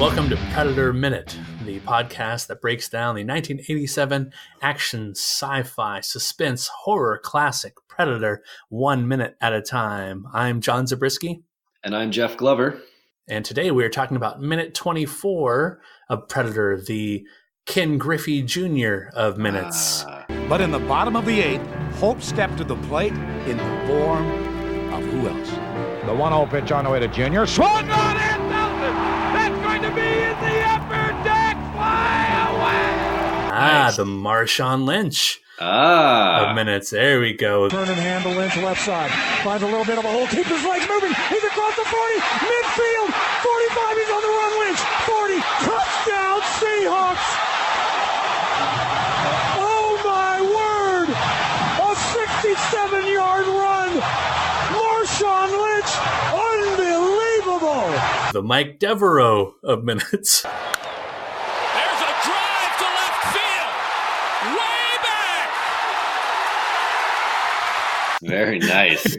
Welcome to Predator Minute, the podcast that breaks down the 1987 action, sci-fi, suspense, horror classic Predator 1 minute at a time. I'm John Zabriskie. And I'm Jeff Glover. And today we are talking about minute 24 of Predator, the Ken Griffey Jr. of minutes. But in the bottom of the eighth, Hope stepped to the plate in the form of who else? The 1-0 pitch on the way to Junior. Swung on and Nelson! That's going to be in the upper deck! Fly away! Nice. The Marshawn Lynch of minutes. There we go. Turn and handle Lynch left side. Finds a little bit of a hole. Keeps his legs moving. He's across the 40. Midfield. 45. He's on the run. Lynch. 40. Touchdown Seahawks. Oh my word. A 67-yard run. Marshawn Lynch. Unbelievable. The Mike Devereaux of minutes. There's a drive to left field. Way back. Very nice.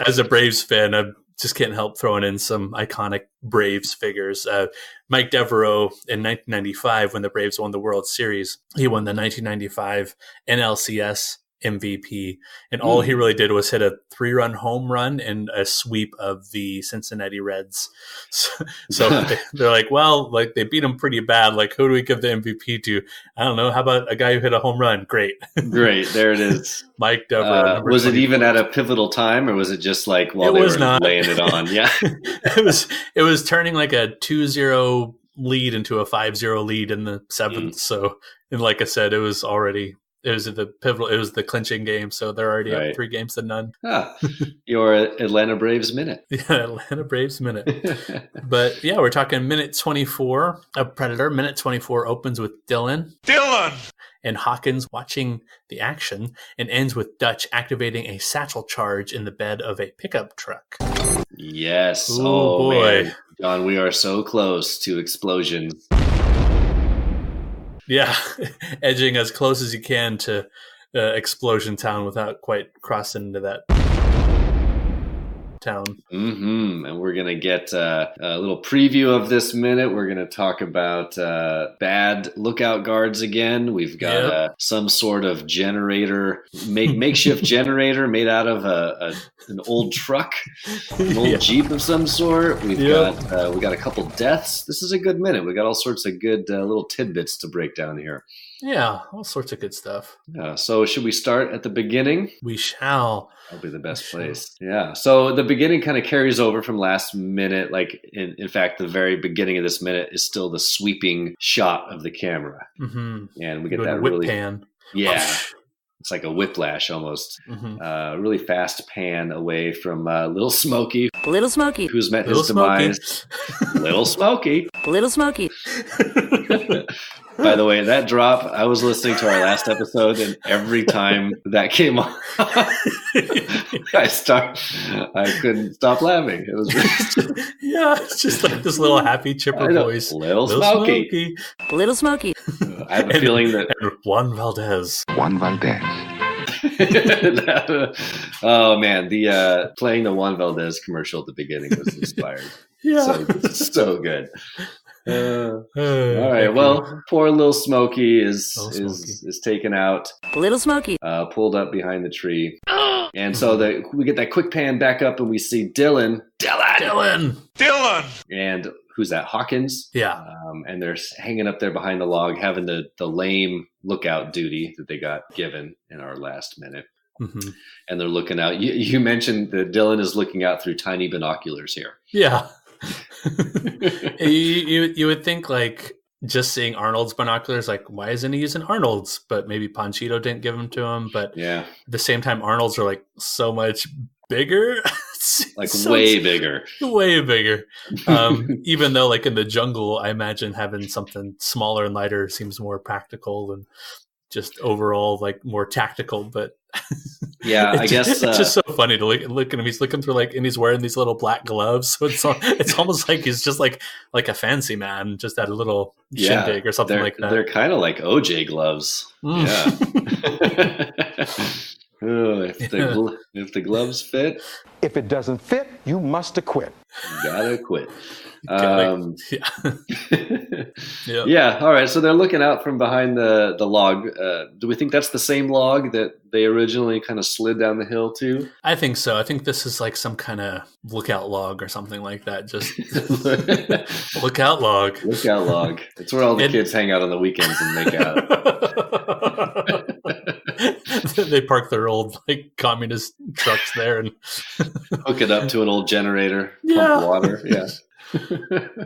As a Braves fan, I just can't help throwing in some iconic Braves figures. Mike Devereaux in 1995, when the Braves won the World Series, he won the 1995 NLCS MVP, and all he really did was hit a 3-run home run and a sweep of the Cincinnati Reds. So they're like, well, like they beat him pretty bad. Like, who do we give the MVP to? I don't know. How about a guy who hit a home run? Great. There it is. Mike Devereaux. Was it even at a pivotal time, or was it just like while they were laying it on? Yeah. It was turning like a 2-0 lead into a 5-0 lead in the seventh. So, and like I said, it was the clinching game, so they're already up 3-0. Your Atlanta Braves minute. Yeah, Atlanta Braves minute. But yeah, we're talking minute 24 of Predator. Minute 24 opens with Dylan and Hawkins watching the action and ends with Dutch activating a satchel charge in the bed of a pickup truck. Yes. Ooh, boy. Man. John, we are so close to explosions. Yeah, edging as close as you can to Explosion Town without quite crossing into that town. And we're going to get a little preview of this minute. We're going to talk about bad lookout guards again. We've got some sort of generator, makeshift generator made out of an old truck, an old Jeep of some sort. We got a couple deaths. This is a good minute. We got all sorts of good little tidbits to break down here. Yeah, all sorts of good stuff. Yeah. So should we start at the beginning? We shall. That'll be the best place. Yeah. So the beginning kind of carries over from last minute. Like, in fact, the very beginning of this minute is still the sweeping shot of the camera. Mm-hmm. And we get that whip really pan. Yeah. It's like a whiplash almost. Really fast pan away from Little Smokey. Little Smokey. Who's met his demise. Little Smokey. Little Smokey. By the way, that drop, I was listening to our last episode, and every time that came on, I couldn't stop laughing. It was really it's just like this little happy chipper voice. Little Smokey. Little Smokey. I have a feeling that Juan Valdez. Oh man, the playing the Juan Valdez commercial at the beginning was inspired. So good. All right. Well, poor Little Smokey is taken out. Little Smokey. Pulled up behind the tree. And so we get that quick pan back up and we see Dylan. And who's that? Hawkins. Yeah. And they're hanging up there behind the log, having the lame lookout duty that they got given in our last minute. Mm-hmm. And they're looking out. You mentioned that Dylan is looking out through tiny binoculars here. Yeah. you would think, like, just seeing Arnold's binoculars, like, why isn't he using Arnold's? But maybe Panchito didn't give them to him. But at the same time, Arnold's are like so much bigger. Way bigger. Even though, like, in the jungle, I imagine having something smaller and lighter seems more practical and just overall, like, more tactical. But yeah, I guess it's just so funny to look at him. He's looking through, like, and he's wearing these little black gloves. So it's almost like he's just like a fancy man, just at a little shindig or something like that. They're kind of like OJ gloves. Yeah. if the gloves fit, If it doesn't fit, you must acquit. you gotta quit. Yeah. Yeah. All right. So they're looking out from behind the log. Do we think that's the same log that they originally kind of slid down the hill to? I think so. I think this is like some kind of lookout log or something like that. Just lookout log. Lookout log. It's where all the kids hang out on the weekends and make out. They park their old like communist trucks there and hook it up to an old generator, Yeah. pump water. Yeah.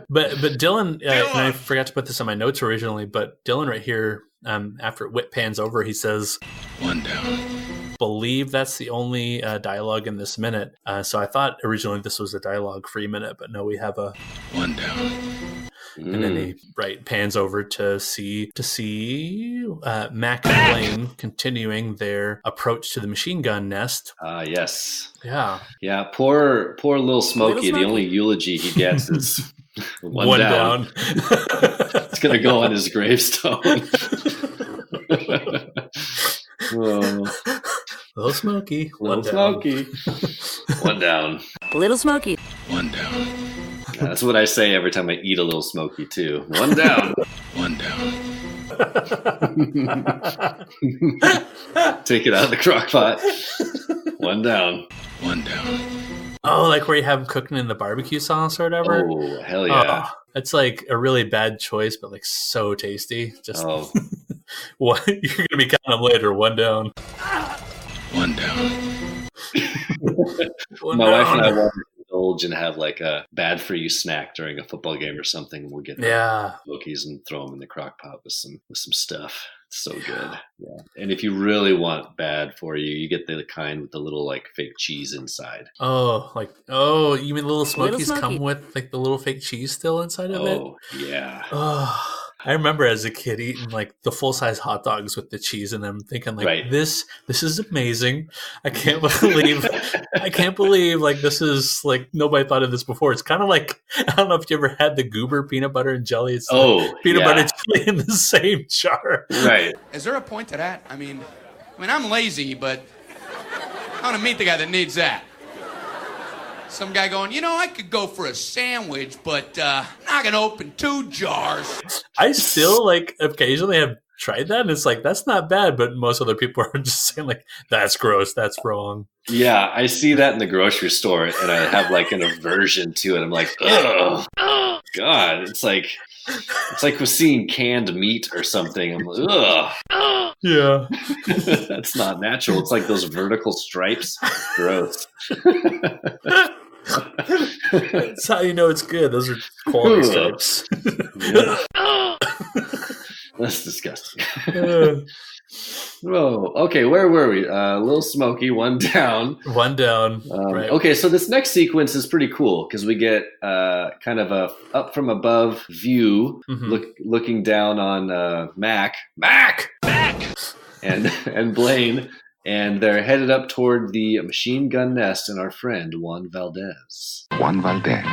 But Dylan, and I forgot to put this on my notes originally, but Dylan right here, after Whit pans over, he says, One down. believe that's the only dialogue in this minute. So I thought originally this was a dialogue-free minute, but no, we have a One down. And then he pans over to see Mac and Blaine continuing their approach to the machine gun nest. Yes. Yeah. Yeah. Poor little Smokey. Little Smokey. The only eulogy he gets is One down. It's gonna go on his gravestone. Oh, Little Smokey. little One down. Smokey. One down. Little Smokey. One down. Yeah, that's what I say every time I eat a little Smokey too. One down. One down. Take it out of the crock pot. One down. One down. Oh, like where you have them cooking in the barbecue sauce or whatever? Oh, hell yeah. Oh, it's like a really bad choice, but like so tasty. Just Oh. what you're gonna be counting them later. One down. One down. One My wife down. and I want to indulge and have like a bad for you snack during a football game or something. We'll get Yeah. Smokies and throw them in the crock pot with some stuff. It's so good. Yeah. And if you really want bad for you, you get the kind with the little like fake cheese inside. Oh, you mean little Smokies Smokey. come with like the little fake cheese still inside of it? Oh, yeah. Oh, I remember as a kid eating like the full size hot dogs with the cheese in them, thinking like Right. this is amazing. I can't believe like this is like nobody thought of this before. It's kind of like I don't know if you ever had the Goober peanut butter and jelly. It's like peanut yeah. butter jelly in the same jar. Right. Is there a point to that? I mean, I'm lazy, but I want to meet the guy that needs that. Some guy going, I could go for a sandwich, but I'm not going to open 2 jars. I still like occasionally have tried that, and it's like that's not bad, but most other people are just saying like that's gross, that's wrong. Yeah, I see that in the grocery store, and I have like an aversion to it. I'm like, ugh, God, it's like we're seeing canned meat or something. I'm like, ugh, Yeah. that's not natural. It's like those vertical stripes. Gross. That's how you know it's good. Those are quality stripes. Yeah. That's disgusting. Whoa. Okay, where were we? Little Smokey, one down. One down. Right. Okay, so this next sequence is pretty cool because we get kind of a up from above view, looking down on Mac, and Blaine, and they're headed up toward the machine gun nest and our friend Juan Valdez. Juan Valdez.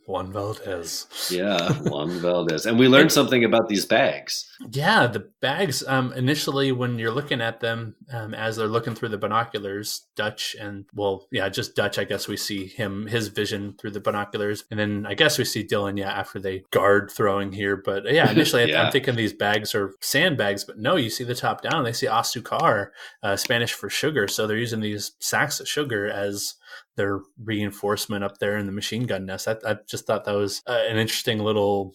Juan Valdez. Yeah, Juan Valdez. And we learned something about these bags. Yeah, the bags, initially when you're looking at them, as they're looking through the binoculars, Dutch and, just Dutch, I guess we see his vision through the binoculars. And then I guess we see Dylan, after they guard throwing here. But initially I'm thinking these bags are sandbags, but no, you see the top down, they see azucar, Spanish for sugar. So they're using these sacks of sugar as their reinforcement up there in the machine gun nest. I just thought that was an interesting little,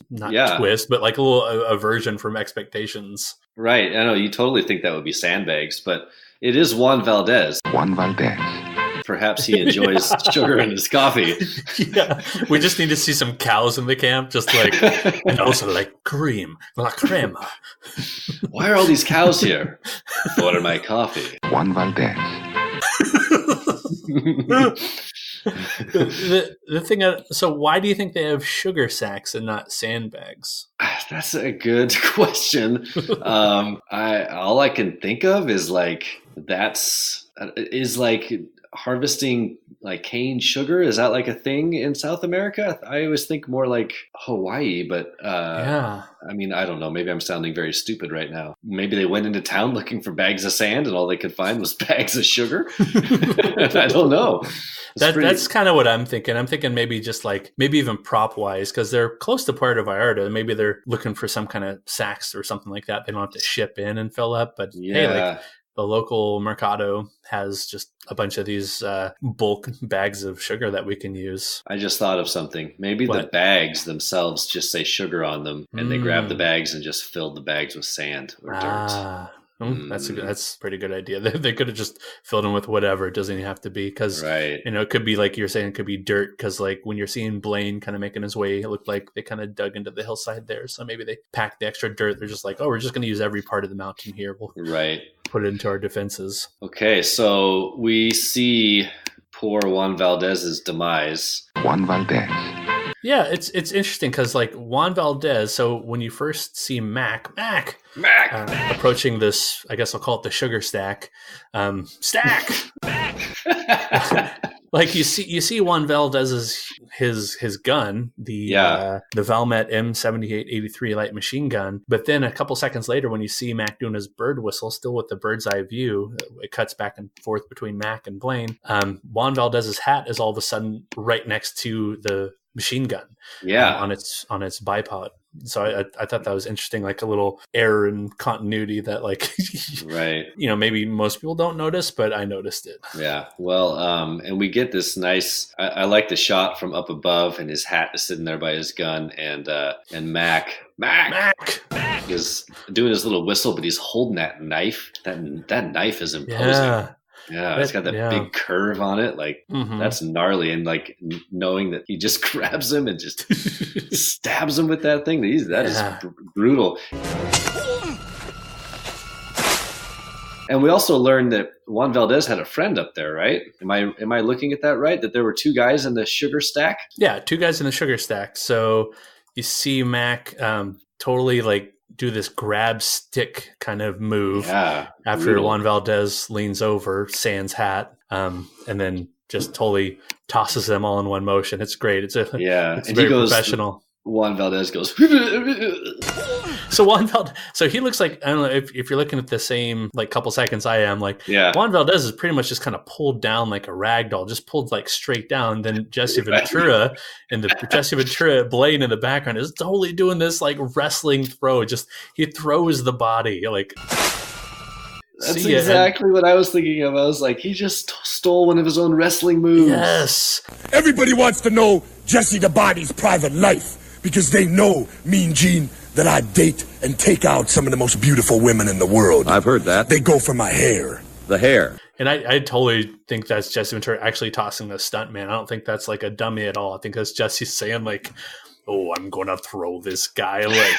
twist, but like a little aversion from expectations. Right. I know you totally think that would be sandbags, but it is Juan Valdez. Juan Valdez. Perhaps he enjoys sugar in his coffee. Yeah. We just need to see some cows in the camp, just like, and also like cream, la crema. Why are all these cows here? Order my coffee. Juan Valdez. The thing, so why do you think they have sugar sacks and not sandbags? That's a good question. All I can think of is like is like harvesting like cane sugar. Is that like a thing in South America? I always think more like Hawaii, but Yeah. I mean, I don't know. Maybe I'm sounding very stupid right now. Maybe they went into town looking for bags of sand and all they could find was bags of sugar. I don't know. That's kind of what I'm thinking. I'm thinking maybe just like, maybe even prop wise, because they're close to Puerto Vallarta. Maybe they're looking for some kind of sacks or something like that. They don't have to ship in and fill up. But hey, like the local Mercado has just a bunch of these bulk bags of sugar that we can use. I just thought of something. Maybe the bags themselves just say sugar on them, and they grab the bags and just filled the bags with sand or dirt. That's a pretty good idea. They could have just filled them with whatever. It doesn't even have to be, because it could be like you're saying, it could be dirt, because like when you're seeing Blaine kind of making his way, it looked like they kind of dug into the hillside there. So maybe they packed the extra dirt. They're just like, oh, we're just going to use every part of the mountain here. We'll put it into our defenses. Okay, so we see poor Juan Valdez's demise. Juan Valdez. Yeah, it's interesting because like Juan Valdez. So when you first see Mac approaching this, I guess I'll call it the sugar stack. Like you see Juan Valdez's his gun, the Valmet M7883 light machine gun. But then a couple seconds later, when you see Mac doing his bird whistle, still with the bird's eye view, it cuts back and forth between Mac and Blaine. Juan Valdez's hat is all of a sudden right next to the machine gun, on its bipod. So I thought that was interesting, like a little error in continuity that like maybe most people don't notice, but I noticed it. Yeah, well, and we get this nice. I like the shot from up above, and his hat is sitting there by his gun, and Mac is doing his little whistle, but he's holding that knife. That knife is imposing. Yeah, it's got that big curve on it. Like, that's gnarly. And like knowing that he just grabs him and just stabs him with that thing. That is brutal. And we also learned that Juan Valdez had a friend up there, right? Am I looking at that right? That there were two guys in the sugar stack? Yeah, two guys in the sugar stack. So you see Mac totally like do this grab stick kind of move after Juan Valdez leans over Sans hat, and then just totally tosses them all in one motion. It's great. It's very professional. Juan Valdez goes. So he looks like, I don't know if you're looking at the same like couple seconds I am, like Juan Valdez is pretty much just kind of pulled down like a rag doll, just pulled like straight down. Then Jesse Ventura and the Jesse Ventura Blaine in the background is totally doing this like wrestling throw. Just he throws the body like. That's exactly what I was thinking of. I was like, he just stole one of his own wrestling moves. Yes. Everybody wants to know Jesse the Body's private life because they know, Mean Gene, that I date and take out some of the most beautiful women in the world. I've heard that. They go for my hair. The hair. And I totally think that's Jesse Ventura actually tossing the stunt man. I don't think that's like a dummy at all. I think that's Jesse saying like, oh, I'm going to throw this guy. Like,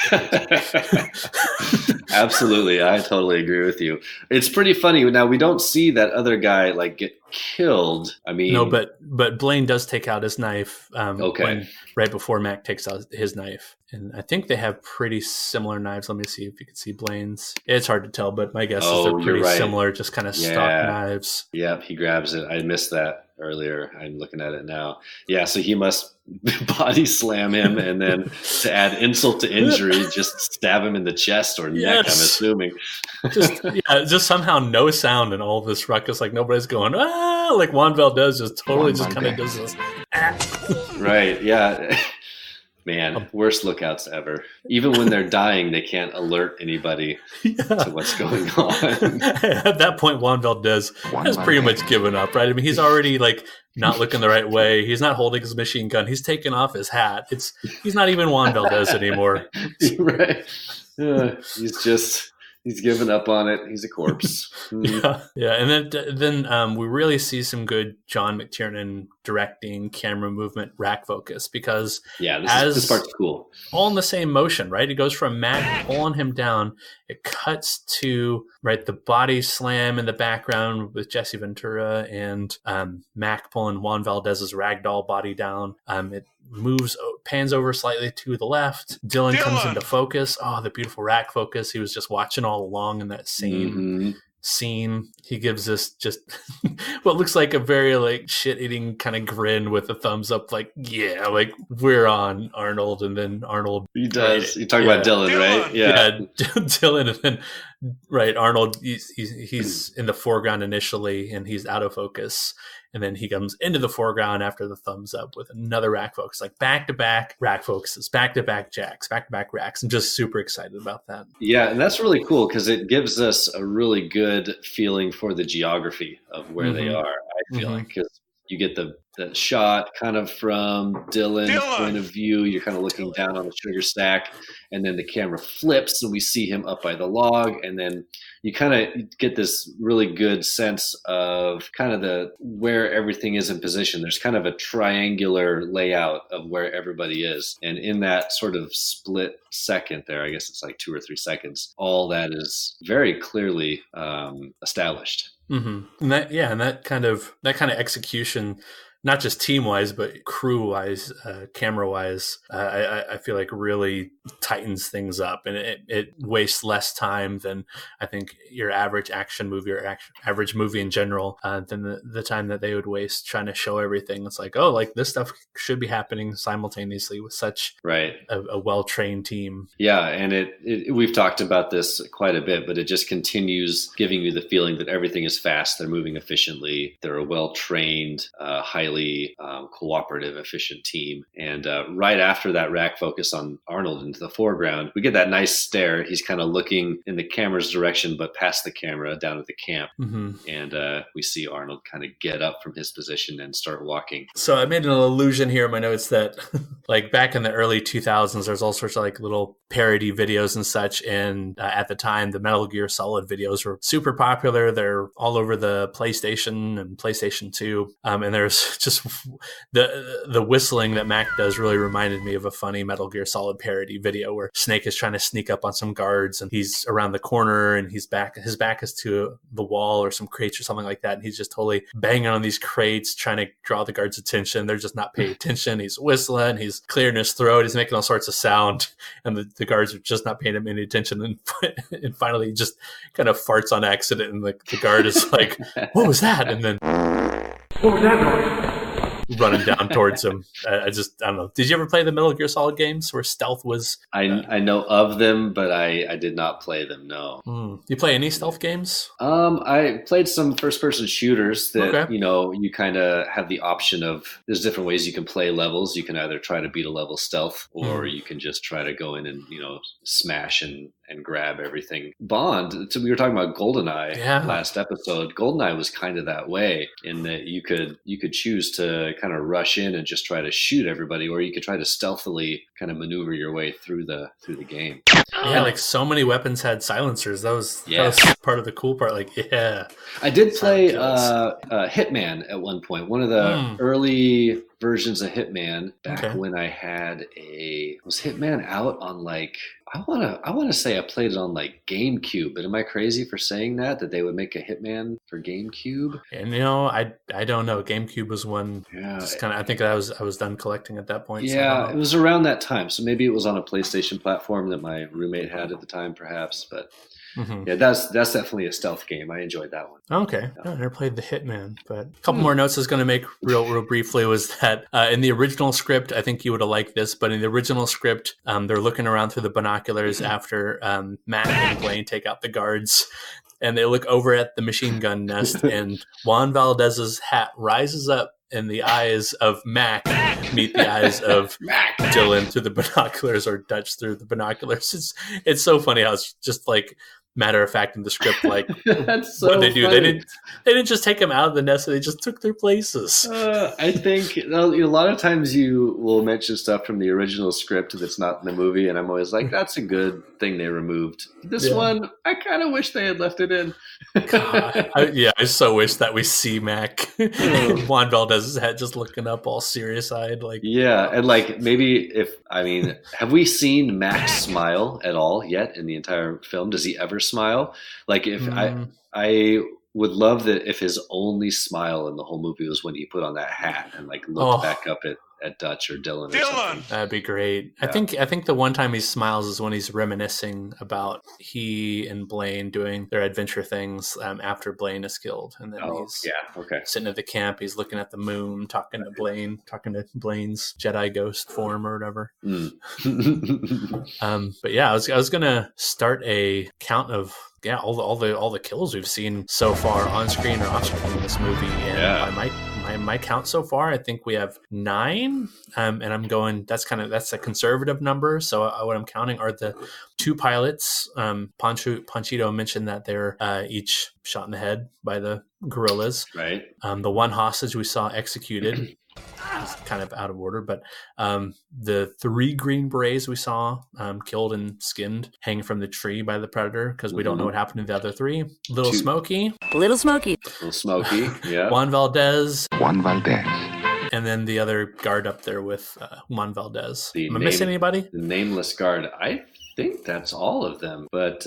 absolutely. I totally agree with you. It's pretty funny. Now, we don't see that other guy like get killed. I mean, no, but Blaine does take out his knife. Right before Mac takes out his knife. And I think they have pretty similar knives. Let me see if you can see Blaine's. It's hard to tell, but my guess is they're pretty similar, just kind of stock knives. Yep, he grabs it. I missed that earlier. I'm looking at it now. Yeah, so he must body slam him and then to add insult to injury, just stab him in the chest or neck, I'm assuming. just somehow no sound in all this ruckus. Like nobody's going, like Juan Valdez just totally kind of does this. Right, yeah. Man, worst lookouts ever. Even when they're dying, they can't alert anybody to what's going on. At that point, Juan Valdez has pretty much given up, right? I mean, he's already like not looking the right way. He's not holding his machine gun. He's taken off his hat. He's not even Juan Valdez anymore. Right. He's given up on it. He's a corpse. Yeah. And then we really see some good John McTiernan directing, camera movement, rack focus, because this part's cool. All in the same motion, right? It goes from Mac pulling him down. It cuts to the body slam in the background with Jesse Ventura and Mac pulling Juan Valdez's ragdoll body down. It moves, pans over slightly to the left. Dylan comes into focus. Oh, the beautiful rack focus. He was just watching all along in that same scene. He gives us just what looks like a very like shit-eating kind of grin with a thumbs up, like, yeah, like we're on, Arnold. And then Arnold, he does. You talking about Dylan, right? Yeah, Dylan, and then Arnold. He's in the foreground initially, and he's out of focus. And then he comes into the foreground after the thumbs up with another rack focus, like back-to-back rack focuses, back-to-back jacks, back-to-back racks. I'm just super excited about that. Yeah, and that's really cool because it gives us a really good feeling for the geography of where they are, I feel like, because you get the shot kind of from Dylan's point of view. You're kind of looking down on the sugar stack, and then the camera flips and we see him up by the log, and then you kind of get this really good sense of kind of where everything is in position. There's kind of a triangular layout of where everybody is, and in that sort of split second there, I guess it's like 2 or 3 seconds, all that is very clearly established. And that kind of execution, not just team-wise, but crew-wise, camera-wise, I feel like really tightens things up, and it wastes less time than I think your average action movie or average movie in general, than the time that they would waste trying to show everything. It's like, oh, like this stuff should be happening simultaneously with such a well-trained team. Yeah, and we've talked about this quite a bit, but it just continues giving you the feeling that everything is fast, they're moving efficiently, they're a well-trained, highly cooperative, efficient team. And right after that rack focus on Arnold into the foreground, we get that nice stare. He's kind of looking in the camera's direction, but past the camera down at the camp. And we see Arnold kind of get up from his position and start walking. So I made an allusion here in my notes that like back in the early 2000s, there's all sorts of like little parody videos and such. And at the time, the Metal Gear Solid videos were super popular. They're all over the PlayStation and PlayStation 2. And there's just the whistling that Mac does really reminded me of a funny Metal Gear Solid parody video where Snake is trying to sneak up on some guards, and he's around the corner, and his back is to the wall or some crates or something like that, and he's just totally banging on these crates trying to draw the guards' attention. They're just not paying attention. He's whistling, he's clearing his throat, he's making all sorts of sound, and the guards are just not paying him any attention. And finally, he just kind of farts on accident, and the guard is like, "What was that?" And then, "What was that noise?" Running down towards him. I don't know. Did you ever play the Metal Gear Solid games where stealth was? I know of them, but I did not play them. No. You play any stealth games? I played some first-person shooters that you kind of have the option of. There's different ways you can play levels. You can either try to beat a level stealth, or you can just try to go in and smash and grab everything. Bond. So we were talking about GoldenEye last episode. GoldenEye was kind of that way in that you could choose to kind of rush in and just try to shoot everybody, or you could try to stealthily kind of maneuver your way through the game. Yeah, like so many weapons had silencers. That was part of the cool part. Like, I did play Hitman at one point. One of the early versions of Hitman back when I had was Hitman out on like, I want to say I played it on like GameCube, but am I crazy for saying that they would make a Hitman for GameCube? And I don't know. GameCube was one. Yeah, just kind of. I think I was done collecting at that point. Yeah, it was around that time. So maybe it was on a PlayStation platform that my roommate had at the time, perhaps. But yeah, that's definitely a stealth game. I enjoyed that one. Okay, I never played the Hitman, but a couple more notes I was going to make real briefly was that in the original script, I think you would have liked this, but in the original script, they're looking around through the binoculars after Matt and Blaine take out the guards, and they look over at the machine gun nest, and Juan Valdez's hat rises up, and the eyes of Mac meet the eyes of Dylan through the binoculars, or Dutch through the binoculars. It's so funny how it's just like matter of fact in the script, like that's so what they do. Funny. They didn't just take them out of the nest; they just took their places. I think a lot of times you will mention stuff from the original script that's not in the movie, and I'm always like, "That's a good thing they removed." This one, I kind of wish they had left it in. God, I so wish that we see Mac Juan Valdez's head just looking up, all serious-eyed, like and like maybe have we seen Mac smile at all yet in the entire film? Does he ever smile? Like if I would love that if his only smile in the whole movie was when he put on that hat and like looked back up at at Dutch or Dylan. Or something. That'd be great. Yeah. I think the one time he smiles is when he's reminiscing about he and Blaine doing their adventure things after Blaine is killed, and then he's sitting at the camp. He's looking at the moon, talking to Blaine, talking to Blaine's Jedi ghost form or whatever. But yeah, I was gonna start a count of all the kills we've seen so far on screen or off screen in this movie, and by my count so far, I think we have 9. And I'm going. That's a conservative number. So what I'm counting are the 2 pilots. Panchito mentioned that they're each shot in the head by the guerrillas. Right. The 1 hostage we saw executed. It's kind of out of order, but the 3 Green Berets we saw killed and skinned hanging from the tree by the Predator, because we don't know what happened to the other 3. Little Smokey, yeah. Juan Valdez, and then the other guard up there with Juan Valdez. Am I missing anybody? The nameless guard. I think that's all of them. But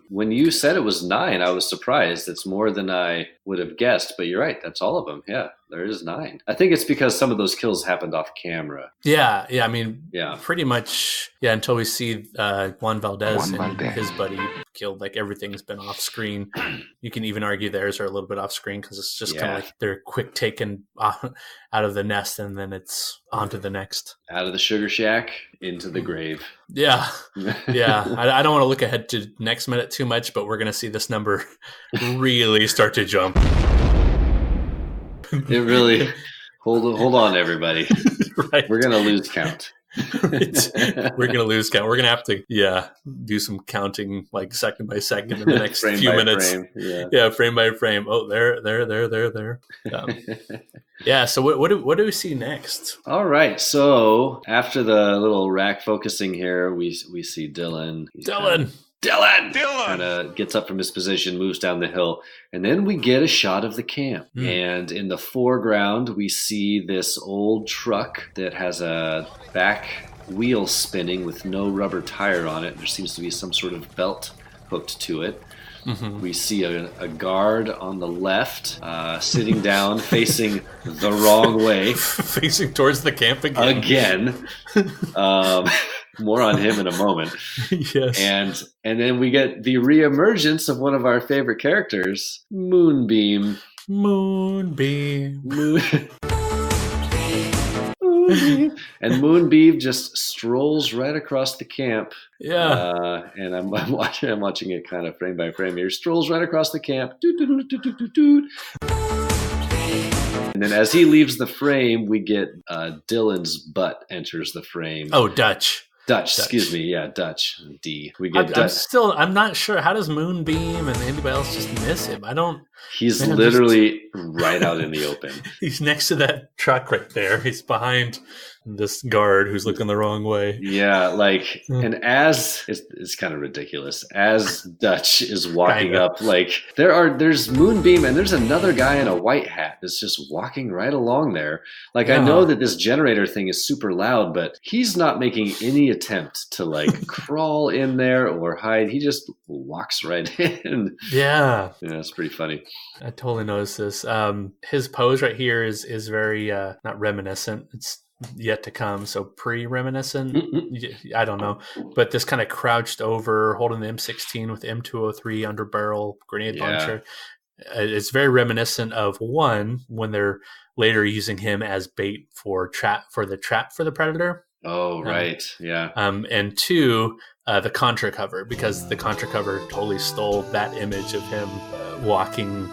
when you said it was 9, I was surprised. It's more than I would have guessed. But you're right. That's all of them. Yeah, there is 9. I think it's because some of those kills happened off camera. Yeah. I mean, pretty much. Yeah, until we see Juan Valdez and his buddy killed, like everything's been off screen. You can even argue theirs are a little bit off screen because it's just kind of like they're quick taken out of the nest and then it's on to the next. Out of the sugar shack into the grave. Yeah. I don't want to look ahead to next minute too much, but we're going to see this number really start to jump. It really. Hold on, everybody. Right. We're going to lose count. We're going to lose count. We're going to have to, do some counting like second by second in the next few minutes. Frame. Yeah, frame by frame. Oh, there. So what do we see next? All right. So after the little rack focusing here, we see Dylan. Dylan kind of gets up from his position, moves down the hill, and then we get a shot of the camp. And in the foreground, we see this old truck that has a back wheel spinning with no rubber tire on it. There seems to be some sort of belt hooked to it. Mm-hmm. We see a guard on the left sitting down, facing the wrong way. Facing towards the camp again. More on him in a moment. Yes. And then we get the reemergence of one of our favorite characters, Moonbeam. And Moonbeam just strolls right across the camp. Yeah. And I'm watching it kind of frame by frame here. Strolls right across the camp. And then as he leaves the frame, we get Dylan's butt enters the frame. Oh, Dutch. Excuse me. Yeah, Dutch. D. We get Dutch. I'm not sure. How does Moonbeam and anybody else just miss him? He's literally right out in the open. He's next to that truck right there. He's behind this guard who's looking the wrong way. Yeah, and as it's kind of ridiculous, as Dutch is walking up, there's Moonbeam and there's another guy in a white hat that's just walking right along there. I know that this generator thing is super loud, but he's not making any attempt to crawl in there or hide. He just walks right in. Yeah, it's pretty funny. I totally noticed this. His pose right here is very not reminiscent. It's yet to come, so pre-reminiscent. I don't know, but this kind of crouched over, holding the M16 with M203 under barrel grenade launcher. It's very reminiscent of one when they're later using him as bait for the trap for the Predator. Oh, right. Yeah. And 2, the Contra cover, because the Contra cover totally stole that image of him walking,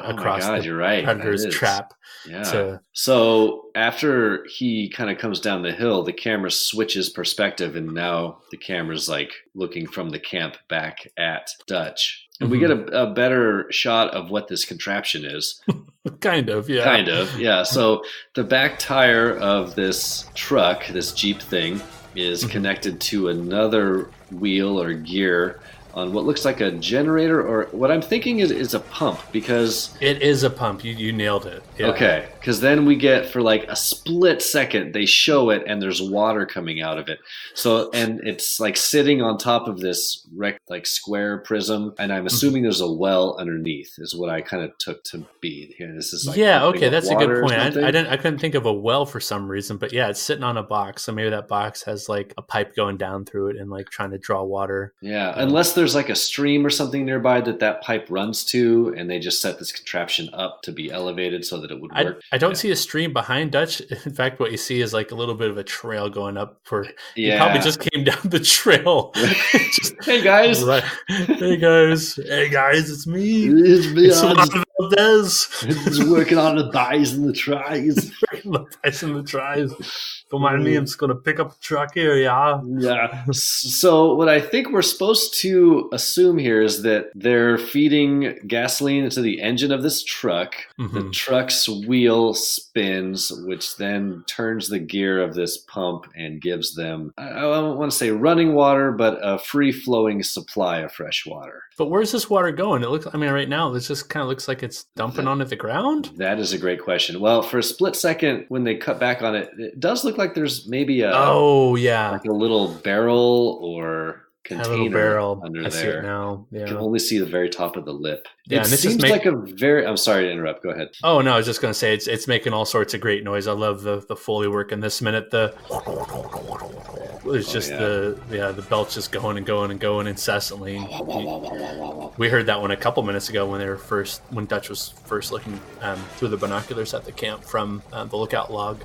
across the Predator's trap. Yeah. So after he kind of comes down the hill, the camera switches perspective, and now the camera's looking from the camp back at Dutch. And we get a better shot of what this contraption is. Kind of, yeah. So the back tire of this truck, this Jeep thing, is connected to another wheel or gear on what looks like a generator, or what I'm thinking is a pump, because it is a pump. You nailed it. Yeah. Okay, because then we get, for like a split second, they show it and there's water coming out of it. So, and it's like sitting on top of this square prism, and I'm assuming there's a well underneath, is what I kind of took to be here. This is like, yeah, okay, that's a good point. I couldn't think of a well for some reason, but yeah, it's sitting on a box, so maybe that box has like a pipe going down through it and like trying to draw water. Yeah, unless there's like a stream or something nearby that pipe runs to, and they just set this contraption up to be elevated so that it would work. I don't see a stream behind Dutch. In fact, what you see is like a little bit of a trail going up. He probably just came down the trail. Hey guys, hey guys, it's me. It's Juan Valdez. It's working on the buys and the tries. Don't mind me, I'm just going to pick up a truck here, yeah. Yeah. So what I think we're supposed to assume here is that they're feeding gasoline into the engine of this truck. Mm-hmm. The truck's wheel spins, which then turns the gear of this pump and gives them, I don't want to say running water, but a free-flowing supply of fresh water. But where's this water going? Right now, this just kind of looks like it's dumping onto the ground. That is a great question. Well, for a split second, when they cut back on it, it does look like there's maybe a little barrel or container under there. I see it now. Yeah. You can only see the very top of the lip. Yeah, it seems like a very. I'm sorry to interrupt. Go ahead. Oh no, I was just going to say it's making all sorts of great noise. I love the Foley work in this minute. There's just the belt's just going and going and going incessantly. We heard that one a couple minutes ago when Dutch was first looking through the binoculars at the camp from the lookout log.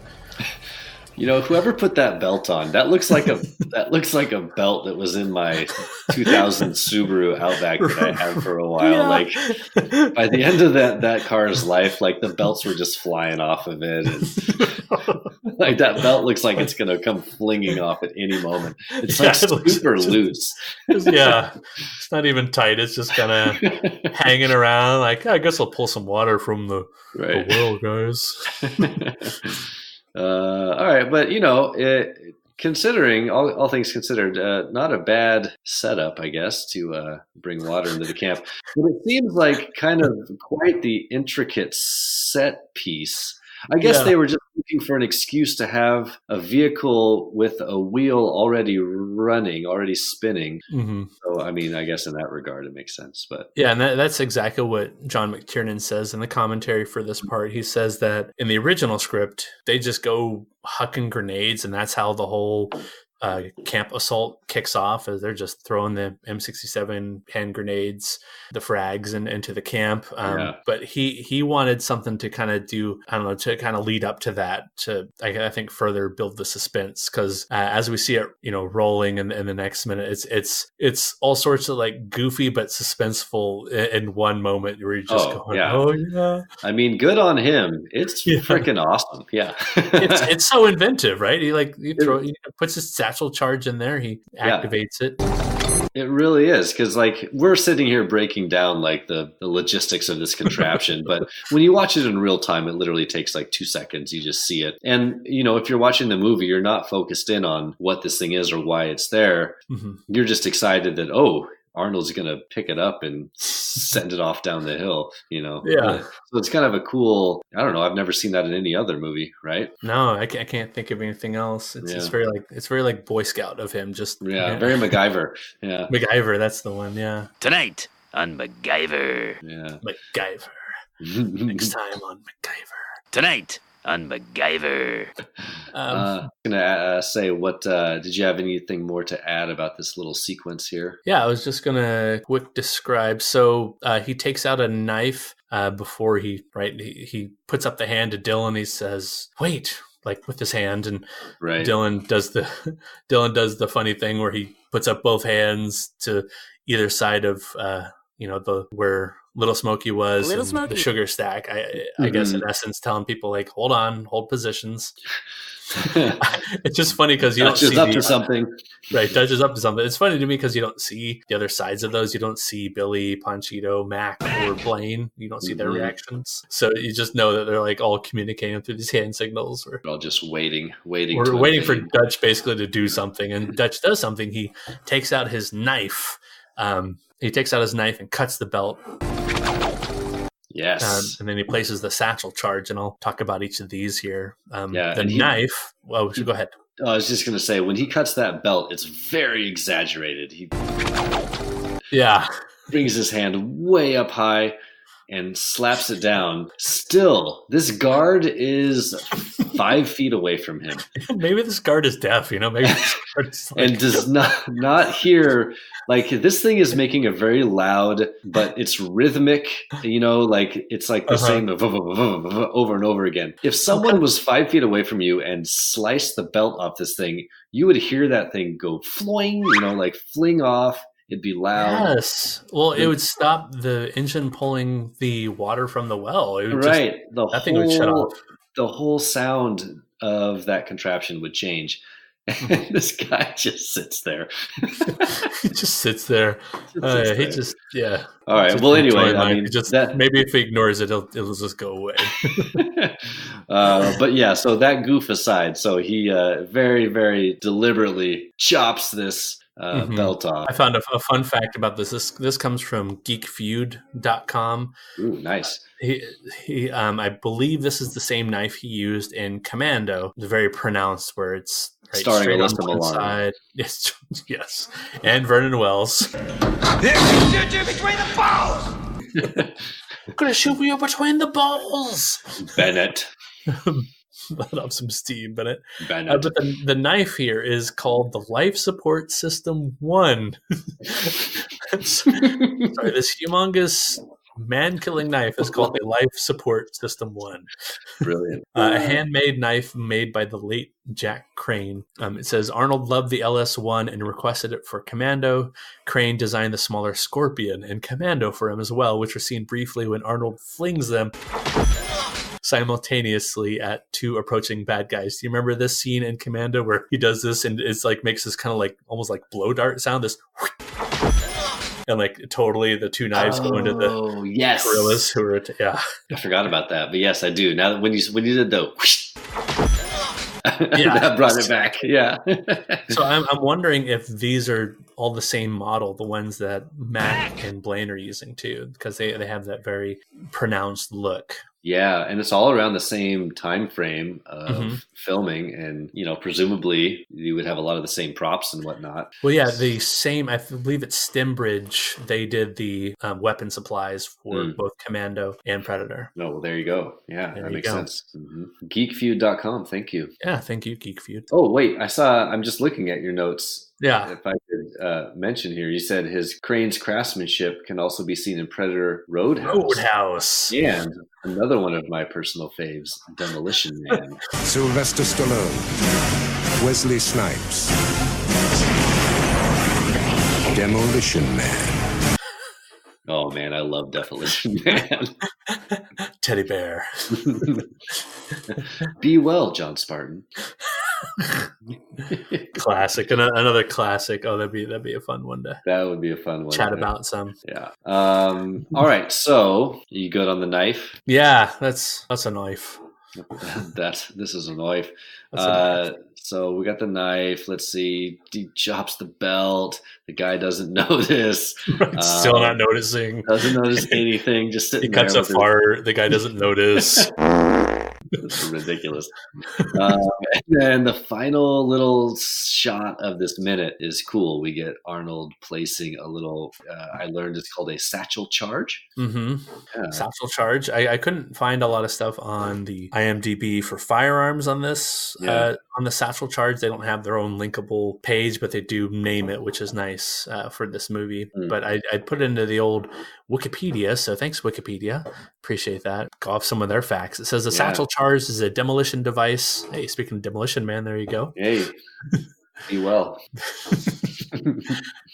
You know, whoever put that belt on, that looks like a belt that was in my 2000 Subaru Outback that I had for a while. Yeah. Like by the end of that car's life, like the belts were just flying off of it, and like that belt looks like it's gonna come flinging off at any moment. It's like super loose. Yeah, it's not even tight. It's just kind of hanging around. Like, I guess I'll pull some water from the well, guys. All right, but considering all things considered, not a bad setup, I guess, to bring water into the camp. But it seems like kind of quite the intricate set piece. I guess they were just looking for an excuse to have a vehicle with a wheel already running, already spinning. Mm-hmm. So, I mean, I guess in that regard, it makes sense. But yeah, and that's exactly what John McTiernan says in the commentary for this part. He says that in the original script, they just go hucking grenades, and that's how the whole camp assault kicks off, as they're just throwing the M67 hand grenades, the frags, into the camp. But he wanted something to kind of do, I don't know, to kind of lead up to that, to I think further build the suspense, because as we see it, rolling in the next minute, it's all sorts of like goofy but suspenseful in one moment where you're just going, oh yeah. I mean, good on him. It's freaking awesome. Yeah, it's so inventive, right? He puts his satchel charge in there, he activates it. It really is, because like we're sitting here breaking down like the logistics of this contraption, but when you watch it in real time, it literally takes like 2 seconds. You just see it, and if you're watching the movie, you're not focused in on what this thing is or why it's there. Mm-hmm. You're just excited that Arnold's going to pick it up and send it off down the hill, Yeah. So it's kind of a cool, I don't know, I've never seen that in any other movie, right? No, I can't think of anything else. It's very like Boy Scout of him. Just very MacGyver. Yeah. MacGyver, that's the one, yeah. Tonight on MacGyver. Yeah. MacGyver. Next time on MacGyver. Tonight on MacGyver. I'm gonna say, what did you have anything more to add about this little sequence here? Yeah, I was just gonna quick describe. So he takes out a knife before he puts up the hand to Dylan. He says, "Wait." Like with his hand, and Dylan does the funny thing where he puts up both hands to either side of where Little Smokey was, the sugar stack. I guess in essence telling people like, hold positions. It's just funny because you don't see up to something. Right, touches up to something. It's funny to me because you don't see the other sides of those. You don't see Billy, Panchito, Mac, or Blaine. You don't see their reactions. So you just know that they're like all communicating through these hand signals. We're all just waiting. We're waiting for Dutch basically to do something, and Dutch does something. He takes out his knife. He takes out his knife and cuts the belt. Yes. And then he places the satchel charge, and I'll talk about each of these here. The and knife. Well, we should go ahead. I was just going to say, when he cuts that belt, it's very exaggerated. He brings his hand way up high and slaps it down. Still, this guard is 5 feet away from him. Maybe this guard is deaf, Maybe this guard is and does not hear. Like, this thing is making a very loud, but it's rhythmic, like it's like the same over and over again. If someone was 5 feet away from you and sliced the belt off this thing, you would hear that thing go floing, like fling off. It'd be loud. Yes. Well, it would stop the engine pulling the water from the well. It would that thing would shut off. The whole sound of that contraption would change. And this guy just sits there. He just sits there. All right. Well, anyway, maybe if he ignores it, it'll just go away. But yeah, so that goof aside, so he very, very deliberately chops this belt off. I found a fun fact about this. This comes from geekfeud.com. Ooh, nice. He I believe this is the same knife he used in Commando. It's very pronounced, where it's starring on one side. Yes, yes, and Vernon Wells. They're gonna shoot you between the balls. I'm gonna shoot you between the balls, Bennett. Let off some steam, Bennett. But the knife here is called the Life Support System 1. Sorry, this humongous man-killing knife is called a Life Support System 1. Brilliant. A handmade knife made by the late Jack Crane. It says Arnold loved the LS1 and requested it for Commando. Crane designed the smaller Scorpion and Commando for him as well, which are seen briefly when Arnold flings them simultaneously at 2 approaching bad guys. Do you remember this scene in Commando where he does this and it's like makes this kind of like almost like blow dart sound, this and like totally the 2 knives go into the gorillas who are I forgot about that, but yes, I do. Now that when you did the that brought it back. So I'm wondering if these are all the same model, the ones that Mac and Blaine are using too, because they have that very pronounced look. Yeah, and it's all around the same time frame of filming, and presumably you would have a lot of the same props and whatnot. Well, yeah, the same. I believe it's Stimbridge. They did the weapon supplies for both Commando and Predator. Oh, well, there you go. Yeah, that makes sense. Geekfeud.com. Thank you. Yeah, thank you, Geekfeud. Oh, wait, I'm just looking at your notes. Yeah. If I could mention here, you said his Crane's craftsmanship can also be seen in Predator Roadhouse. And another one of my personal faves, Demolition Man. Sylvester Stallone, Wesley Snipes, Demolition Man. Oh man, I love Demolition Man. Teddy bear. Be well, John Spartan. Classic. Another classic. Oh, that'd be a fun one to that would be a fun one chat about some. Yeah. All right, so you good on the knife? Yeah, that's a knife. This is a knife. So we got the knife. Let's see. He chops the belt. The guy doesn't notice. Still not noticing. Doesn't notice anything. Just sitting there. He cuts a fart. The guy doesn't notice. It's ridiculous. And then the final little shot of this minute is cool. We get Arnold placing a little, I learned it's called a satchel charge. Satchel charge. I couldn't find a lot of stuff on the IMDb for firearms on this. On the satchel charge, they don't have their own linkable page, but they do name it, which is nice for this movie. But I put it into the old Wikipedia, so thanks, Wikipedia. Appreciate that. Go off some of their facts. It says the satchel charge is a demolition device. Hey, speaking of Demolition Man, there you go. Hey, be well.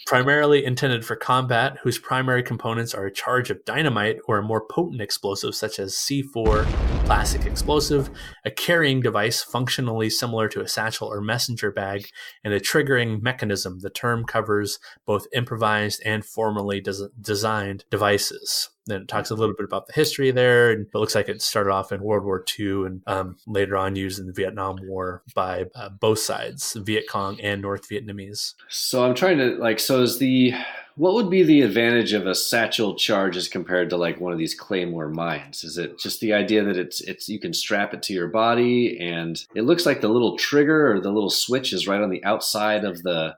Primarily intended for combat, whose primary components are a charge of dynamite or a more potent explosive such as C4 plastic explosive, a carrying device functionally similar to a satchel or messenger bag, and a triggering mechanism. The term covers both improvised and formally designed devices. then it talks a little bit about the history there, and it looks like it started off in World War II and later on used in the Vietnam War by both sides, Viet Cong and North Vietnamese. So I'm trying to what would be the advantage of a satchel charge as compared to like one of these Claymore mines? Is it just the idea that it's you can strap it to your body, and it looks like the little trigger or the little switch is right on the outside of the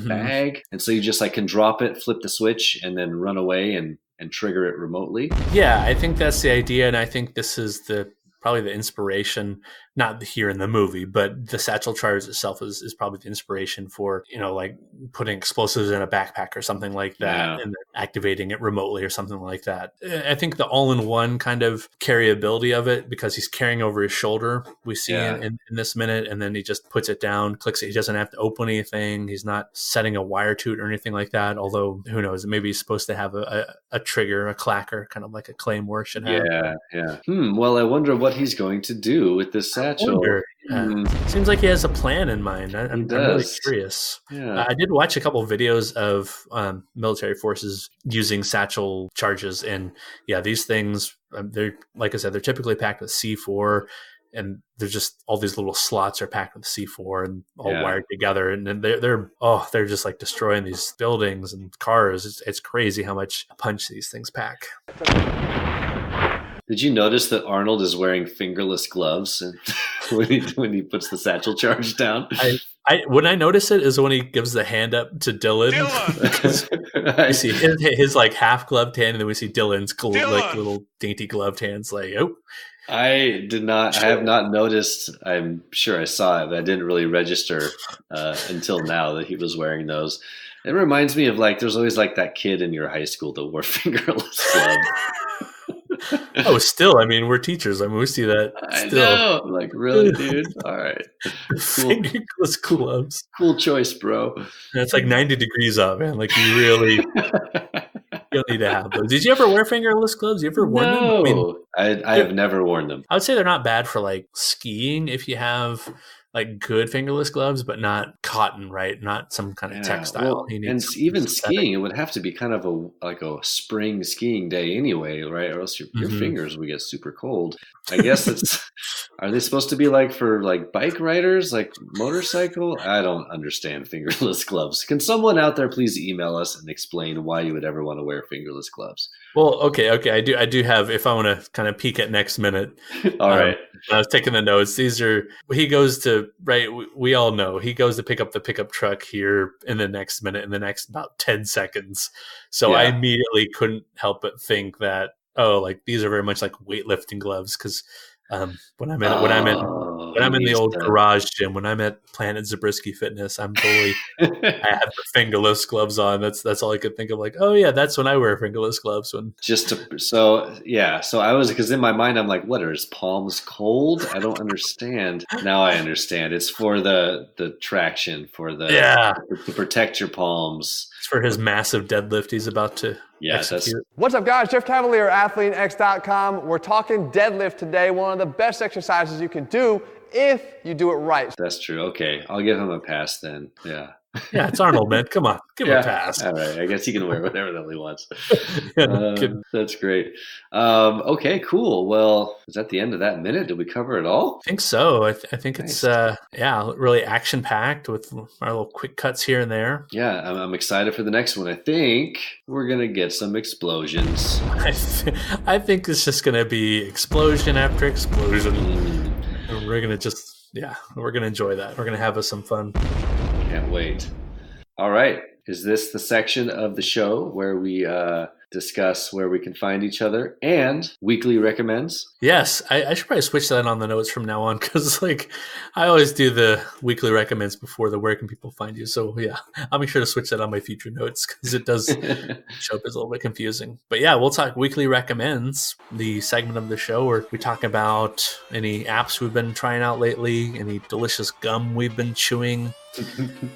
bag, and so you just like can drop it, flip the switch, and then run away and trigger it remotely? Yeah, I think that's the idea, and I think this is probably the inspiration, not here in the movie, but the satchel charge itself is probably the inspiration for, like putting explosives in a backpack or something like that, and activating it remotely or something like that. I think the all-in-one kind of carryability of it, because he's carrying over his shoulder, we see in this minute, and then he just puts it down, clicks it. He doesn't have to open anything. He's not setting a wire to it or anything like that, although who knows, maybe he's supposed to have a trigger, a clacker, kind of like a Claymore should have. Yeah. Well, I wonder what he's going to do with this satchel. Seems like he has a plan in mind. I'm really curious. I did watch a couple of videos of military forces using satchel charges, and these things, they're, like I said, they're typically packed with C4, and they're just all these little slots are packed with C4 and all wired together, and then they're just like destroying these buildings and cars. It's crazy how much punch these things pack. Did you notice that Arnold is wearing fingerless gloves when he puts the satchel charge down? When I notice it is when he gives the hand up to Dylan. We see his like half gloved hand, and then we see Dylan's like little dainty gloved hands. Like, oh, I have not noticed. I'm sure I saw it, but I didn't really register until now that he was wearing those. It reminds me of like there's always like that kid in your high school that wore fingerless gloves. Oh, still, I mean, we're teachers. I mean, we see that still. I know. Like, really, dude? All right. Fingerless gloves. Cool choice, bro. It's like 90 degrees out, man. Like, you don't need to have those. Did you ever wear fingerless gloves? You ever worn them? I mean, I have never worn them. I would say they're not bad for, like, skiing if you have like good fingerless gloves, but not cotton, right? Not some kind of textile. Well, and even skiing, it would have to be kind of a spring skiing day anyway, right? Or else your fingers would get super cold. I guess are they supposed to be like for like bike riders, like motorcycle? I don't understand fingerless gloves. Can someone out there please email us and explain why you would ever want to wear fingerless gloves? Well, okay. I do have, if I want to kind of peek at next minute. All right. I was taking the notes. He goes to, right, we all know, he goes to pick up the pickup truck here in the next minute, in the next about 10 seconds. So I immediately couldn't help but think that, like these are very much like weightlifting gloves, because when I'm in the old garage gym, when I'm at Planet Zabriskie Fitness, I have the fingerless gloves on. That's all I could think of. Like, oh yeah, that's when I wear fingerless gloves. So I was, because in my mind I'm like, what, are his palms cold? I don't understand. Now I understand. It's for the traction, to protect your palms. It's for his massive deadlift he's about to execute. What's up, guys? Jeff Cavalier, AthleteX.com. We're talking deadlift today, one of the best exercises you can do if you do it right. That's true. Okay, I'll give him a pass then. Yeah. Yeah, it's Arnold, man. Come on, give him a pass. All right, I guess he can wear whatever the hell he wants. That's great. Okay, cool. Well, is that the end of that minute? Did we cover it all? I think so. I think it's really action packed with our little quick cuts here and there. Yeah, I'm excited for the next one. I think we're gonna get some explosions. I think it's just gonna be explosion after explosion. And we're gonna we're gonna enjoy that. We're gonna have us some fun. Can't wait. All right. Is this the section of the show where we discuss where we can find each other and weekly recommends? Yes. I should probably switch that on the notes from now on, because like I always do the weekly recommends before the where can people find you. So yeah, I'll make sure to switch that on my future notes, because it does show up as a little bit confusing. But yeah, we'll talk weekly recommends, the segment of the show where we talk about any apps we've been trying out lately, any delicious gum we've been chewing,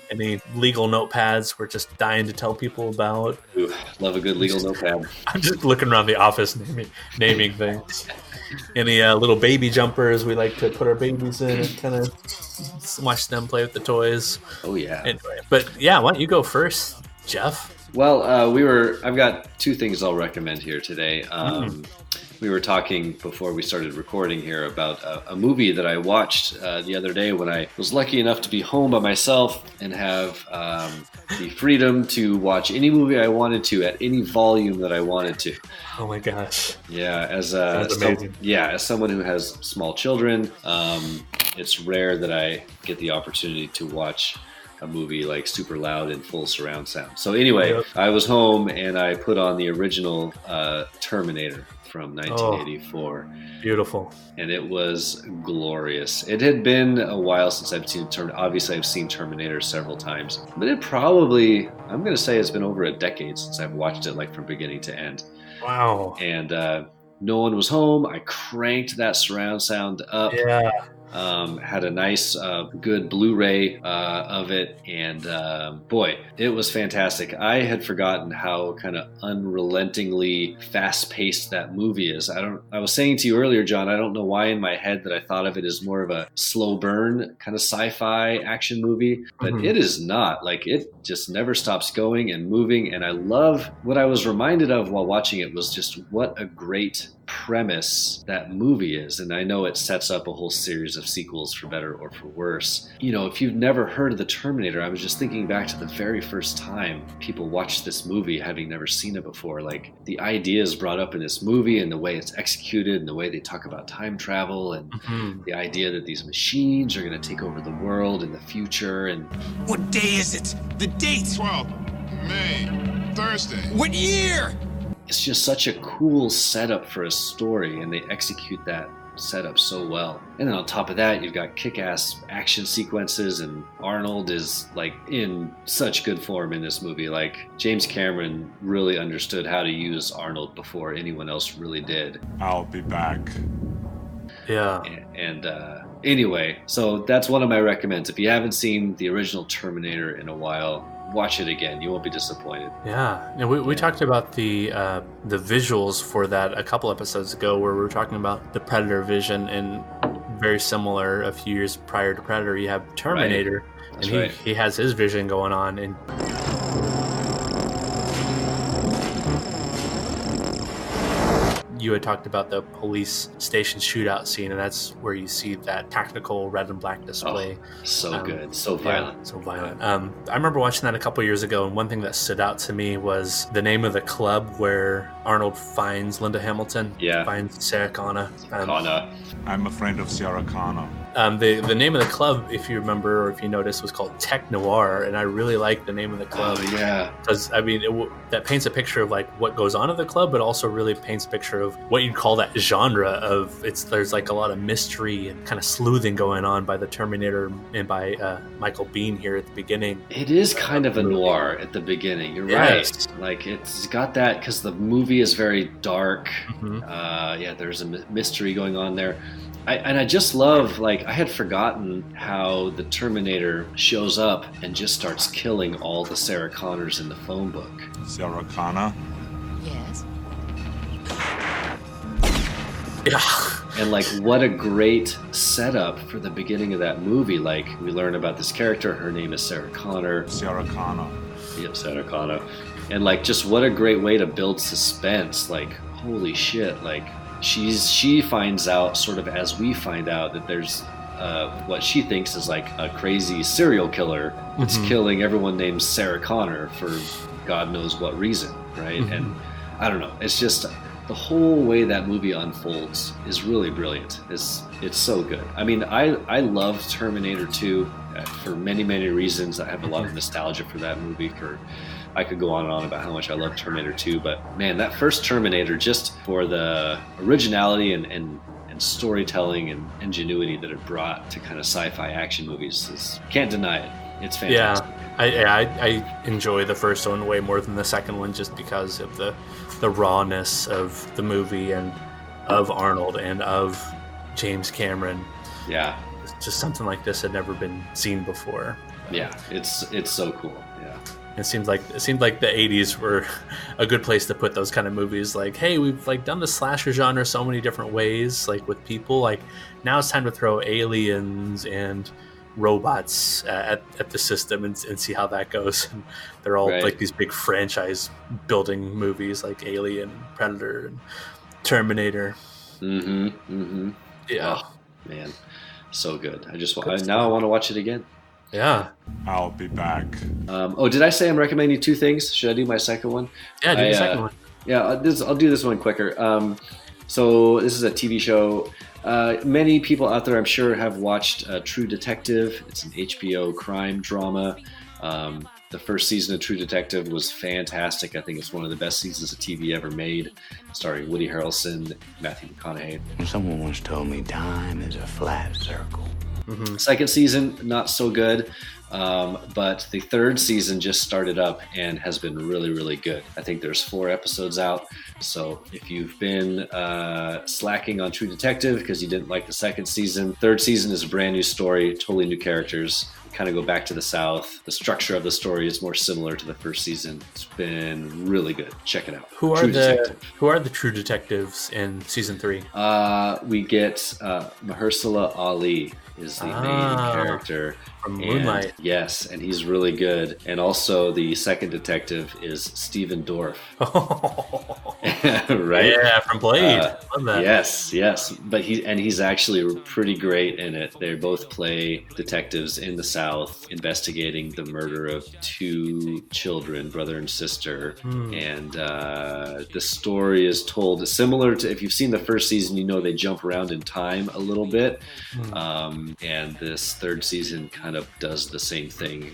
any legal notepads we're just dying to tell people about. Ooh, love a good legal notepad. I'm just looking around the office naming things. Any little baby jumpers we like to put our babies in and kind of watch them play with the toys. Oh yeah. Anyway, but yeah, why don't you go first, Jeff? Well, I've got two things I'll recommend here today. We were talking before we started recording here about a movie that I watched the other day when I was lucky enough to be home by myself and have the freedom to watch any movie I wanted to at any volume that I wanted to. Oh my gosh! Yeah, as someone who has small children, it's rare that I get the opportunity to watch a movie like super loud and full surround sound. So anyway, I was home and I put on the original Terminator from 1984. Beautiful. And it was glorious. It had been a while since I've seen Terminator. Obviously, I've seen Terminator several times, but I'm going to say it's been over a decade since I've watched it, like from beginning to end. Wow. And no one was home. I cranked that surround sound up. Yeah. Had a nice, good Blu-ray of it, and boy, it was fantastic. I had forgotten how kind of unrelentingly fast-paced that movie is. I was saying to you earlier, John, I don't know why in my head that I thought of it as more of a slow burn kind of sci-fi action movie, but it is not. Like, it just never stops going and moving, and I love what I was reminded of while watching it was just what a great premise that movie is. And I know it sets up a whole series of sequels for better or for worse. You know, if you've never heard of the Terminator, I was just thinking back to the very first time people watched this movie having never seen it before. Like, the ideas brought up in this movie and the way it's executed and the way they talk about time travel and the idea that these machines are going to take over the world in the future. And what day is it? The date? 12th May, Thursday. What year? It's just such a cool setup for a story, and they execute that setup so well. And then on top of that, you've got kick-ass action sequences, and Arnold is like in such good form in this movie. Like, James Cameron really understood how to use Arnold before anyone else really did. I'll be back. Yeah. And anyway, so that's one of my recommends. If you haven't seen the original Terminator in a while, watch it again. You won't be disappointed. Yeah. And we talked about the visuals for that a couple episodes ago, where we were talking about the Predator vision, and very similar a few years prior to Predator, you have Terminator, right. and he has his vision going on. And you had talked about the police station shootout scene, and that's where you see that tactical red and black display. Oh, so good. So violent. Yeah, so violent. I remember watching that a couple years ago, and one thing that stood out to me was the name of the club where Arnold finds Linda Hamilton, finds Sarah Connor. I'm a friend of Sarah Connor. The name of the club, if you remember or if you noticed, was called Tech Noir, and I really like the name of the club. Oh, yeah. Because, I mean, that paints a picture of like what goes on at the club, but also really paints a picture of what you'd call that genre of there's like a lot of mystery and kind of sleuthing going on by the Terminator and by Michael Biehn here at the beginning. It is kind of a noir at the beginning. You're right. Like, it's got that because the movie is very dark. There's a mystery going on there. I just love, like, I had forgotten how the Terminator shows up and just starts killing all the Sarah Connors in the phone book. Sarah Connor? Yes. Yeah. And, like, what a great setup for the beginning of that movie. Like, we learn about this character. Her name is Sarah Connor. Sarah Connor. Yep, Sarah Connor. And, like, just what a great way to build suspense. Like, holy shit, like, she finds out, sort of as we find out, that there's what she thinks is like a crazy serial killer that's killing everyone named Sarah Connor for God knows what reason, right? And I don't know, it's just the whole way that movie unfolds is really brilliant. It's so good. I mean, I love Terminator 2 for many, many reasons. I have a lot of nostalgia for that movie. I could go on and on about how much I love Terminator 2, but man, that first Terminator, just for the originality and storytelling and ingenuity that it brought to kind of sci-fi action movies, can't deny it. It's fantastic. Yeah, I enjoy the first one way more than the second one, just because of the rawness of the movie and of Arnold and of James Cameron. Yeah. Just something like this had never been seen before. Yeah, it's so cool. Yeah. It seemed like the 80s were a good place to put those kind of movies. Like, hey, we've like done the slasher genre so many different ways, like with people. Like, now it's time to throw aliens and robots at the system and see how that goes. And they're all like these big franchise building movies like Alien, Predator, and Terminator. Yeah. Oh, man, so good. Now I want to watch it again. Yeah. I'll be back. Did I say I'm recommending 2 things? Should I do my second one? Yeah, do the second one. Yeah, I'll do this one quicker. So this is a TV show. Many people out there, I'm sure, have watched True Detective. It's an HBO crime drama. The first season of True Detective was fantastic. I think it's one of the best seasons of TV ever made, starring Woody Harrelson, Matthew McConaughey. Someone once told me time is a flat circle. Second season, not so good. But the third season just started up and has been really, really good. I think there's 4 episodes out. So if you've been slacking on True Detective because you didn't like the second season, third season is a brand new story, totally new characters. Kind of go back to the South. The structure of the story is more similar to the first season. It's been really good. Check it out. Who are the True Detectives in season 3? We get Mahershala Ali is the main character. From Moonlight. Yes, and he's really good. And also the second detective is Stephen Dorff. Right? Yeah, from Blade. Love that. Yes. But he's actually pretty great in it. They both play detectives in the South investigating the murder of 2 children, brother and sister. And the story is told similar to, if you've seen the first season, you know they jump around in time a little bit. And this third season kind of does the same thing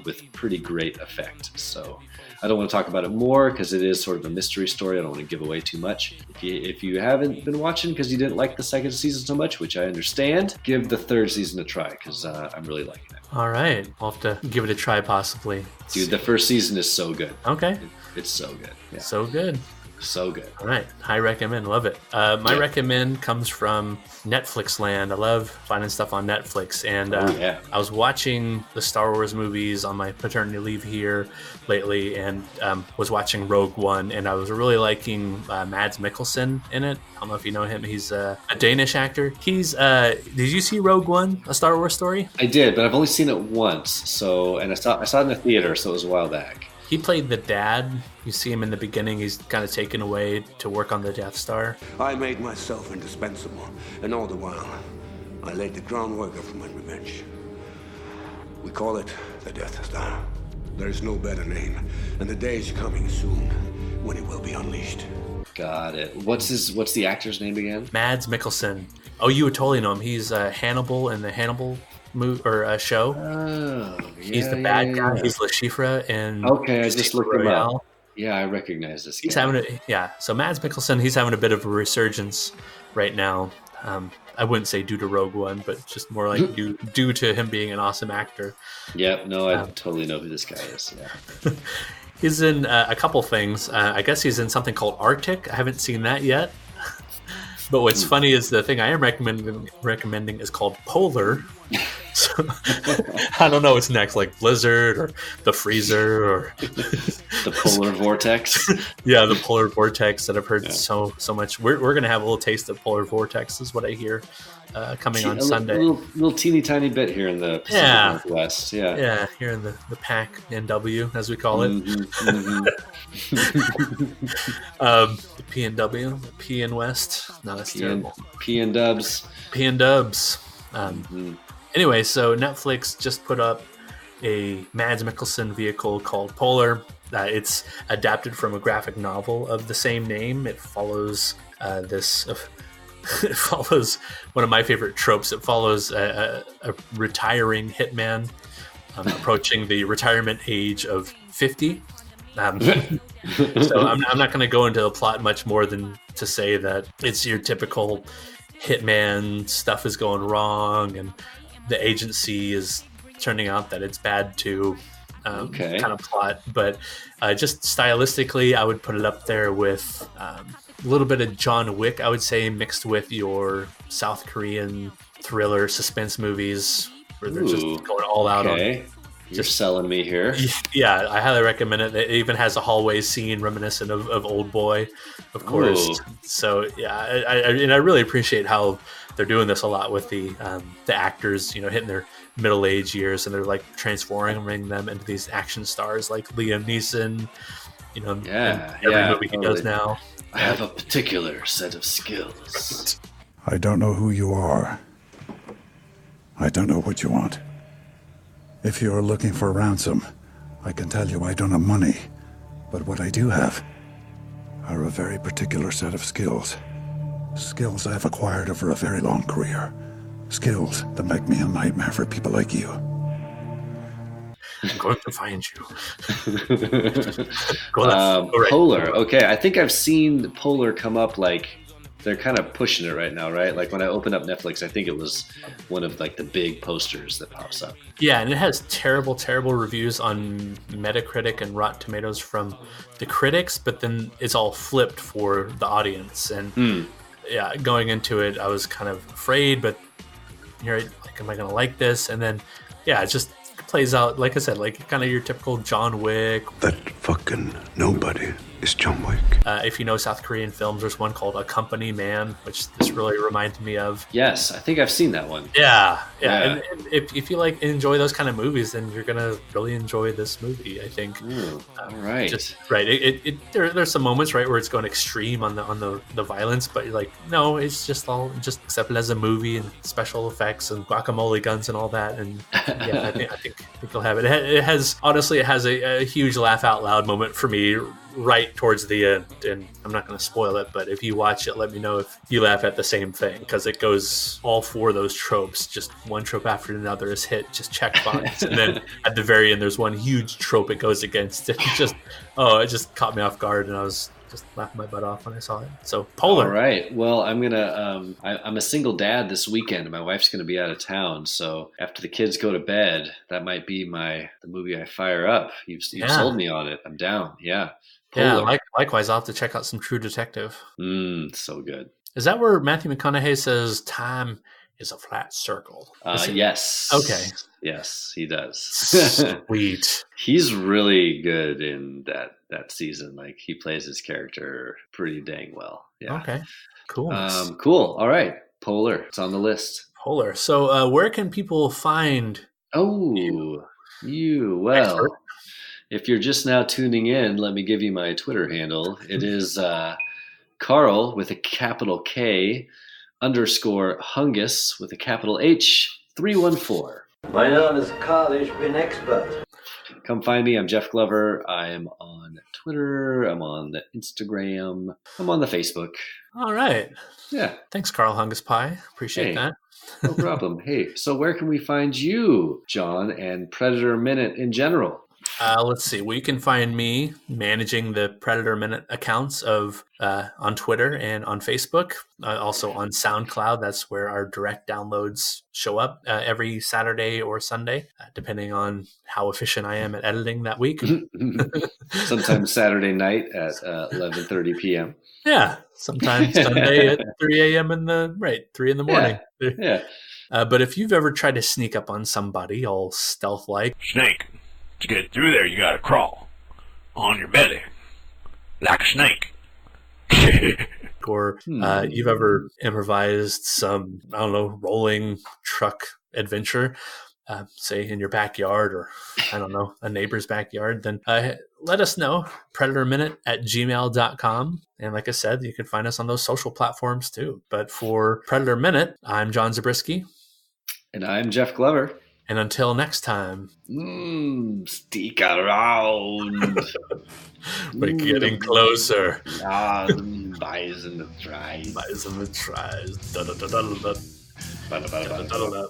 with pretty great effect. So I don't want to talk about it more because it is sort of a mystery story. I don't want to give away too much. If you haven't been watching because you didn't like the second season so much, which I understand, give the third season a try because I'm really liking it. All right. I'll have to give it a try possibly. Dude, the first season is so good. Okay. It's so good. Yeah. So good. So good. All right. High recommend. Love it. My recommend comes from Netflix land. I love finding stuff on Netflix. And I was watching the Star Wars movies on my paternity leave here lately and was watching Rogue One. And I was really liking Mads Mikkelsen in it. I don't know if you know him. He's a Danish actor. Did you see Rogue One, A Star Wars Story? I did, but I've only seen it once. And I saw it in the theater, so it was a while back. He played the dad. You see him in the beginning. He's kind of taken away to work on the Death Star. I made myself indispensable, and all the while, I laid the groundwork for my revenge. We call it the Death Star. There is no better name, and the day is coming soon when it will be unleashed. Got it. What's the actor's name again? Mads Mikkelsen. Oh, you would totally know him. He's Hannibal in the Hannibal show. He's the bad guy. He's Le Chiffre in I just looked him up. Yeah, I recognize this guy. So Mads Mikkelsen, he's having a bit of a resurgence right now. I wouldn't say due to Rogue One, but just more like due to him being an awesome actor. Yep, no, I totally know who this guy is. Yeah. He's in a couple things. I guess he's in something called Arctic. I haven't seen that yet. But what's funny is the thing I am recommending is called Polar. So, I don't know what's next, like Blizzard or the Freezer or the Polar Vortex. Yeah, the Polar Vortex that I've heard so much. We're gonna have a little taste of Polar Vortex, is what I hear, coming on Sunday. A little teeny tiny bit here in the Pacific Northwest. Yeah, here in the PAC NW, as we call it. The PNW, the P in West. No, that's terrible. P and Dubs. Anyway, so Netflix just put up a Mads Mikkelsen vehicle called Polar. It's adapted from a graphic novel of the same name. It follows it follows one of my favorite tropes. It follows a retiring hitman approaching the retirement age of 50. So I'm not going to go into the plot much more than to say that it's your typical hitman, stuff is going wrong, and the agency is turning out that it's bad too, kind of plot. But just stylistically, I would put it up there with a little bit of John Wick, I would say, mixed with your South Korean thriller suspense movies where they're just going all out on. You're selling me here. Yeah, I highly recommend it. It even has a hallway scene reminiscent of Old Boy, of course. Ooh. So yeah, I really appreciate how they're doing this a lot with the actors, hitting their middle-aged years, and they're like transforming them into these action stars like Liam Neeson, you know, every movie he does now. I have a particular set of skills. I don't know who you are. I don't know what you want. If you are looking for ransom, I can tell you I don't have money. But what I do have are a very particular set of skills. Skills I've acquired over a very long career. Skills that make me a nightmare for people like you. I'm going to find you. Polar. Okay, I think I've seen Polar come up, like, they're kind of pushing it right now, right? Like when I open up Netflix, I think it was one of like the big posters that pops up. Yeah, and it has terrible, terrible reviews on Metacritic and Rotten Tomatoes from the critics, but then it's all flipped for the audience. And yeah, going into it, I was kind of afraid, but you're like, am I going to like this? And then, yeah, it just plays out, like I said, like kind of your typical John Wick. That fucking nobody is John Wick. If you know South Korean films, there's one called A Company Man, which this really reminded me of. Yes, I think I've seen that one. Yeah. And if you like enjoy those kind of movies, then you're gonna really enjoy this movie, I think. All right. There's some moments right where it's going extreme on the violence, but you're like, no, it's just accepted as a movie and special effects and guacamole guns and all that. And yeah, I think you'll have it. It has a huge laugh out loud moment for me right towards the end, and I'm not going to spoil it, but if you watch it, let me know if you laugh at the same thing, because it goes all four of those tropes, just one trope after another is hit, just check box, and then at the very end there's one huge trope it goes against. It just caught me off guard, and I was just laughing my butt off when I saw it. So Polar. All right. Well, I'm gonna. I'm a single dad this weekend, and my wife's gonna be out of town. So after the kids go to bed, that might be the movie I fire up. You've sold me on it. I'm down. Yeah. Polar. Yeah. Likewise, I'll have to check out some True Detective. So good. Is that where Matthew McConaughey says time is a flat circle? Yes. Okay. Yes, he does. Sweet. He's really good in that season. Like, he plays his character pretty dang well. Yeah. Okay. Cool. Cool. All right. Polar. It's on the list. Polar. So where can people find you? Well, expert? If you're just now tuning in, let me give you my Twitter handle. It is Carl with a capital K _Hungus with a capital H 314. My name is Carl. Ich bin expert. Come find me. I'm Jeff Glover. I'm on Twitter. I'm on the Instagram. I'm on the Facebook. All right. Yeah. Thanks, Carl Hungus Pie. Appreciate that. No problem. Hey, so where can we find you, John, and Predator Minute in general? Let's see. Well, you can find me managing the Predator Minute accounts on Twitter and on Facebook. Also on SoundCloud. That's where our direct downloads show up every Saturday or Sunday, depending on how efficient I am at editing that week. Sometimes Saturday night at 11:30 p.m. Yeah. Sometimes Sunday at 3 a.m. 3 in the morning. Yeah. But if you've ever tried to sneak up on somebody all stealth-like. Snake. To get through there, you gotta crawl on your belly like a snake. Or you've ever improvised some, I don't know, rolling truck adventure, say in your backyard or, I don't know, a neighbor's backyard, then let us know. PredatorMinute@gmail.com. And like I said, you can find us on those social platforms too. But for Predator Minute, I'm John Zabriskie. And I'm Jeff Glover. And until next time, stick around. We're getting closer. Buys in the tries. Buys in the tries. Da da da da da da.